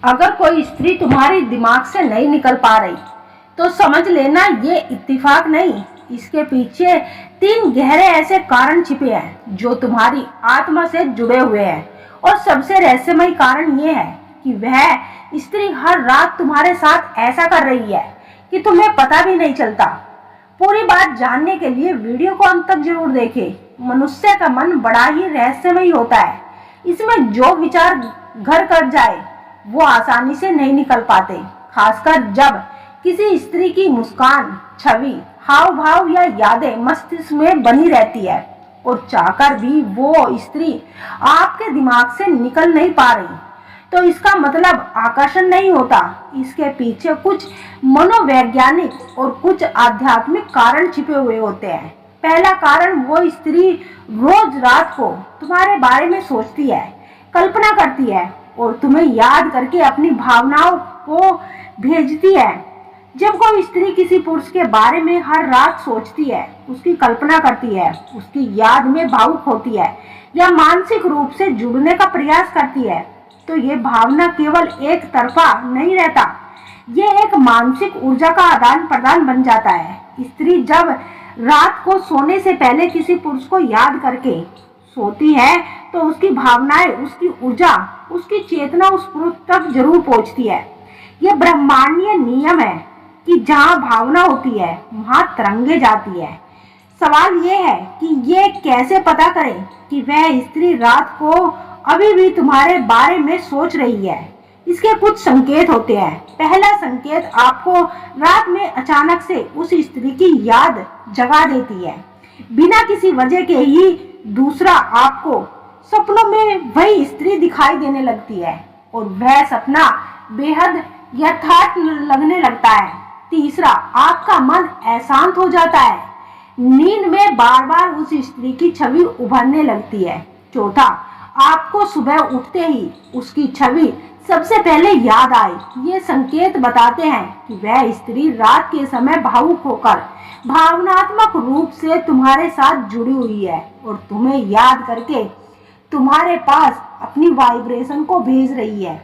अगर कोई स्त्री तुम्हारी दिमाग से नहीं निकल पा रही तो समझ लेना ये इत्तेफाक नहीं, इसके पीछे 3 गहरे ऐसे कारण छिपे हैं जो तुम्हारी आत्मा से जुड़े हुए हैं। और सबसे रहस्यमय कारण ये है कि वह स्त्री हर रात तुम्हारे साथ ऐसा कर रही है कि तुम्हें पता भी नहीं चलता। पूरी बात जानने के लिए वीडियो को अंत तक जरूर देखें। मनुष्य का मन बड़ा ही रहस्यमय होता है, इसमें जो विचार घर कर जाए वो आसानी से नहीं निकल पाते, खासकर जब किसी स्त्री की मुस्कान, छवि, हाव भाव या यादें मस्तिष्क में बनी रहती है और चाहकर भी वो स्त्री आपके दिमाग से निकल नहीं पा रही, तो इसका मतलब आकर्षण नहीं होता। इसके पीछे कुछ मनोवैज्ञानिक और कुछ आध्यात्मिक कारण छिपे हुए होते हैं। पहला कारण, वो स्त्री रोज रात को तुम्हारे बारे में सोचती है, कल्पना करती है और तुम्हें याद करके अपनी भावनाओं को भेजती है। जब कोई स्त्री किसी पुरुष के बारे में हर रात सोचती है, उसकी कल्पना करती है, उसकी याद में भावुक होती है या मानसिक रूप से जुड़ने का प्रयास करती है, तो ये भावना केवल एक तरफा नहीं रहता, ये एक मानसिक ऊर्जा का आदान प्रदान बन जाता है। स्त्री जब रात को सोने से पहले किसी पुरुष को याद करके सोती है तो उसकी भावनाएं, उसकी ऊर्जा, उसकी चेतना उस पुरुष तक जरूर पहुंचती है। यह ब्रह्मांडीय नियम है कि जहां भावना होती है वहां तरंगे जाती है। सवाल यह है कि ये कैसे पता करें कि वह स्त्री रात को अभी भी तुम्हारे बारे में सोच रही है। इसके कुछ संकेत होते हैं। पहला संकेत, आपको रात में अचानक से उस स्त्री की याद जगा देती है बिना किसी वजह के ही। दूसरा, आपको सपनों में वही स्त्री दिखाई देने लगती है और वह सपना बेहद यथार्थ लगने लगता है। तीसरा, आपका मन अशांत हो जाता है, नींद में बार बार उस स्त्री की छवि उभरने लगती है। चौथा, आपको सुबह उठते ही उसकी छवि सबसे पहले याद आए। ये संकेत बताते हैं कि वह स्त्री रात के समय भावुक होकर भावनात्मक रूप से तुम्हारे साथ जुड़ी हुई है और तुम्हें याद करके तुम्हारे पास अपनी वाइब्रेशन को भेज रही है।